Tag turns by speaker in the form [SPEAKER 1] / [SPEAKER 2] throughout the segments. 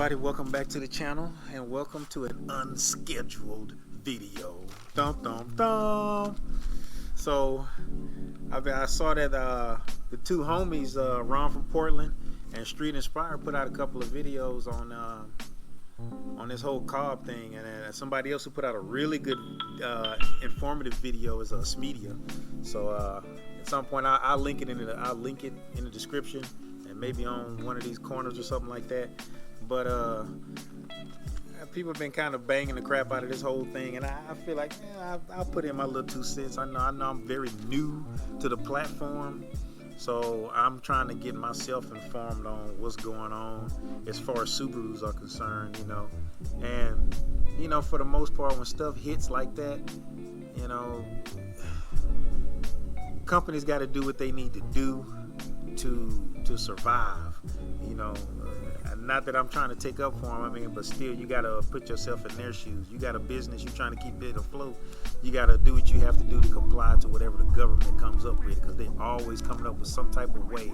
[SPEAKER 1] everybody, welcome back to the channel and welcome to an unscheduled video. Dum dum dum. So I saw that the two homies, Ron from Portland and Street Inspired, put out a couple of videos on this whole Cobb thing, and somebody else who put out a really good informative video is Smedia. So at some point I'll link it in the description, and maybe on one of these corners or something like that. But people have been kind of banging the crap out of this whole thing, and I feel like I'll put in my little 2 cents. I know I'm very new to the platform, so I'm trying to get myself informed on what's going on as far as Subarus are concerned, and for the most part, when stuff hits like that, companies got to do what they need to do to survive, Not that I'm trying to take up for them, but still, you got to put yourself in their shoes. You got a business, you're trying to keep it afloat. You got to do what you have to do to comply to whatever the government comes up with, because they're always coming up with some type of way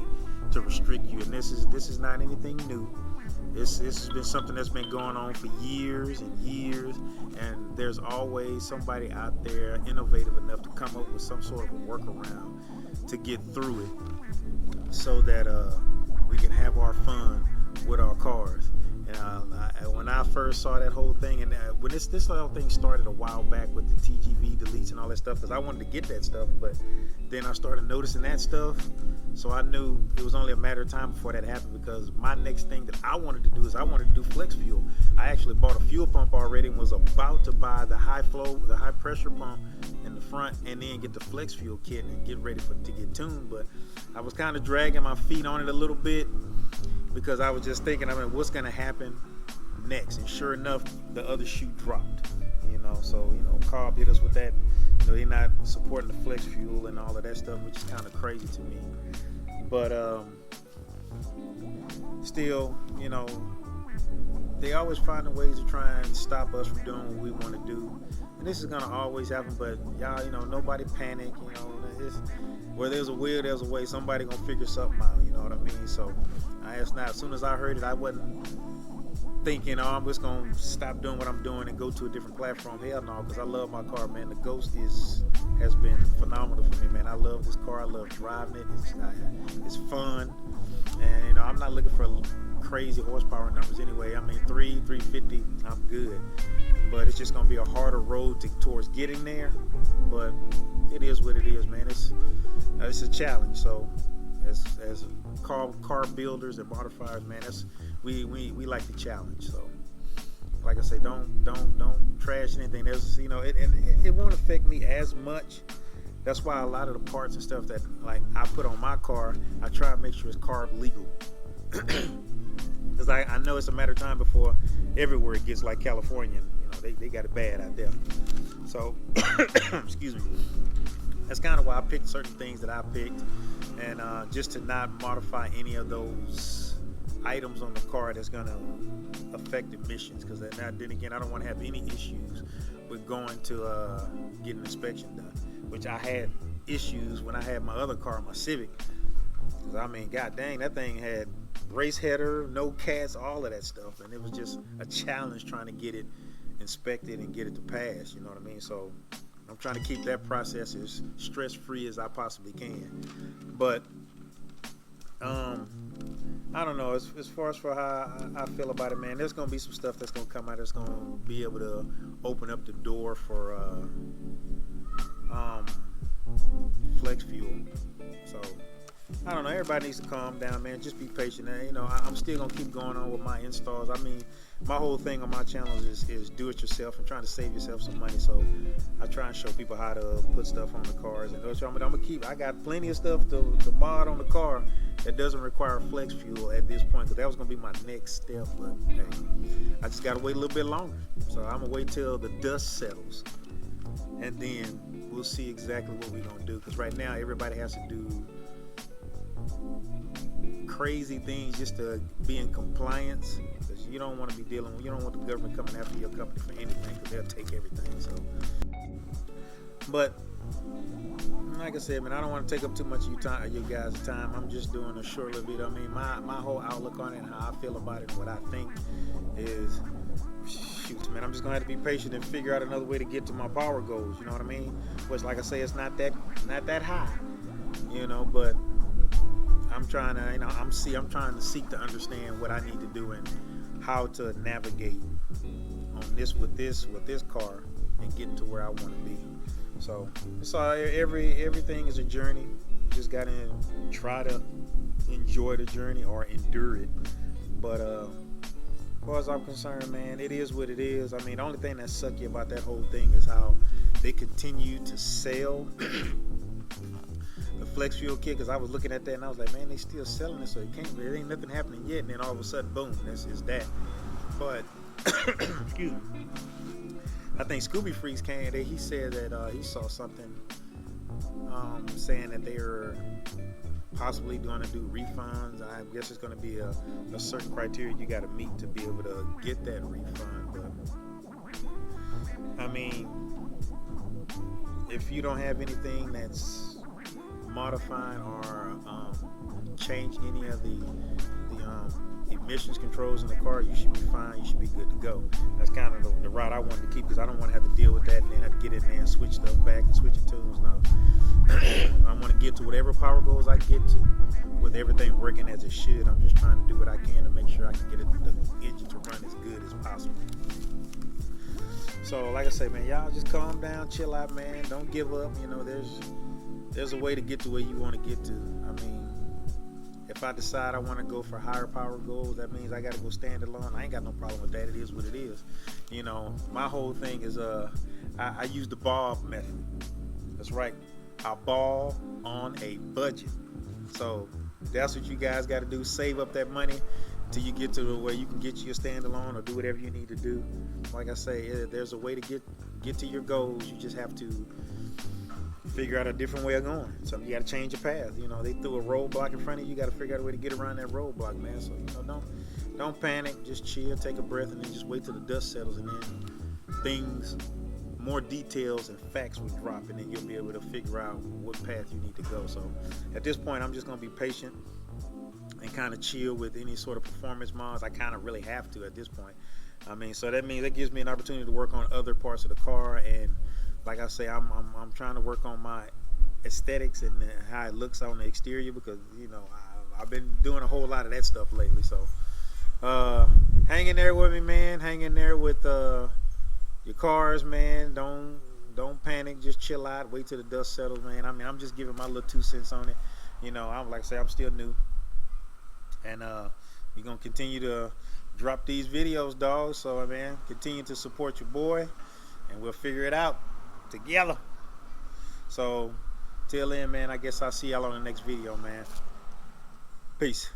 [SPEAKER 1] to restrict you. And this is not anything new. This has been something that's been going on for years and years, and there's always somebody out there innovative enough to come up with some sort of a workaround to get through it, so that we can have our fun with our cars. And when I first saw that whole thing, and when this whole thing started a while back with the TGV deletes and all that stuff, because I wanted to get that stuff, but then I started noticing that stuff, so I knew it was only a matter of time before that happened, because my next thing that I wanted to do is I wanted to do flex fuel. I actually bought a fuel pump already and was about to buy the high pressure pump in the front, and then get the flex fuel kit and get ready to get tuned. But I was kind of dragging my feet on it a little bit, because I was just thinking, what's going to happen next? And sure enough, the other shoe dropped. So Cobb hit us with that. They're not supporting the flex fuel and all of that stuff, which is kind of crazy to me. But still, they always find ways to try and stop us from doing what we want to do. And this is going to always happen, but y'all, nobody panic. Where there's a will, there's a way. Somebody going to figure something out, you know what I mean? So as soon as I heard it, I wasn't thinking, I'm just going to stop doing what I'm doing and go to a different platform. Hell no, because I love my car, man. The Ghost has been phenomenal for me, man. I love this car. I love driving it. It's fun. And, I'm not looking for crazy horsepower numbers anyway. 350, I'm good. But it's just going to be a harder road towards getting there. But it is what it is, man. It's a challenge. So as car builders and modifiers, man, we like the challenge. So like I say, don't trash anything. There's it won't affect me as much. That's why a lot of the parts and stuff that I put on my car, I try to make sure it's carb legal. Because I know it's a matter of time before everywhere it gets like California. They got it bad out there. So excuse me. That's kind of why I picked certain things that I picked, and just to not modify any of those items on the car that's going to affect emissions. Because then again, I don't want to have any issues with going to get an inspection done, which I had issues when I had my other car, my Civic. Because god dang, that thing had race header, no cats, all of that stuff, and it was just a challenge trying to get it inspected and get it to pass. You know what I mean? So I'm trying to keep that process as stress-free as I possibly can. But I don't know, as far as for how I feel about it, man, there's going to be some stuff that's going to come out that's going to be able to open up the door for flex fuel. So I don't know, everybody needs to calm down, man. Just be patient. I'm still going to keep going on with my installs. My whole thing on my channel is do it yourself and trying to save yourself some money. So I try and show people how to put stuff on the cars. And I got plenty of stuff to mod on the car that doesn't require flex fuel at this point, because that was going to be my next step. But hey, I just got to wait a little bit longer. So I'm going to wait till the dust settles, and then we'll see exactly what we're going to do. Because right now, everybody has to do crazy things just to be in compliance, because you don't want to be you don't want the government coming after your company for anything, because they'll take everything. So, but like I said, man, I don't want to take up too much of you guys' time. I'm just doing a short little video. My whole outlook on it and how I feel about it and what I think is, shoot, man, I'm just gonna have to be patient and figure out another way to get to my power goals. You know what I mean? Which, like I say, it's not that high. You know, but I'm trying to, I'm trying to seek to understand what I need to do and how to navigate on this car and getting to where I want to be. So it's all, everything is a journey. You just gotta try to enjoy the journey or endure it. But as far as I'm concerned, man, it is what it is. I mean, the only thing that's sucky about that whole thing is how they continue to sell the flex fuel kit. Because I was looking at that and I was like, man, they still selling it, so it ain't nothing happening yet. And then all of a sudden, boom, this is that. But excuse me. I think Scooby Freaks he said that he saw something saying that they are possibly going to do refunds. I guess it's going to be a certain criteria you got to meet to be able to get that refund. But I mean, if you don't have anything that's modifying or changed any of the emissions controls in the car, you should be fine. You should be good to go. That's kind of the route I wanted to keep, because I don't want to have to deal with that and then have to get in there and switch stuff back and switch it tunes. No, I want to get to whatever power goals I get to with everything working as it should. I'm just trying to do what I can to make sure I can get the engine to run as good as possible. So like I say, man, y'all just calm down, chill out, man. Don't give up. You know, there's a way to get to where you want to get to. I mean, if I decide I want to go for higher power goals, that means I got to go stand alone. I ain't got no problem with that. It is what it is. You know, my whole thing is I use the ball method. That's right. I ball on a budget. So that's what you guys got to do. Save up that money till you get to where you can get you a standalone or do whatever you need to do. Like I say, there's a way to get to your goals. You just have to figure out a different way of going. So you got to change your path. You know, they threw a roadblock in front of you. You got to figure out a way to get around that roadblock, man. So, you know, don't panic. Just chill, take a breath, and then just wait till the dust settles, and then more details and facts will drop, and then you'll be able to figure out what path you need to go. So at this point, I'm just going to be patient and kind of chill with any sort of performance mods. I kind of really have to at this point. I mean, so that means that gives me an opportunity to work on other parts of the car. And like I say, I'm trying to work on my aesthetics and how it looks on the exterior, because, you know, I've been doing a whole lot of that stuff lately. So hang in there with me, man. Hang in there with your cars, man. Don't panic. Just chill out. Wait till the dust settles, man. I mean, I'm just giving my little 2 cents on it. You know, I'm like I say, I'm still new, and we're gonna continue to drop these videos, dog. So, man, continue to support your boy, and we'll figure it out together. So till then, man, I guess I'll see y'all on the next video, man. Peace.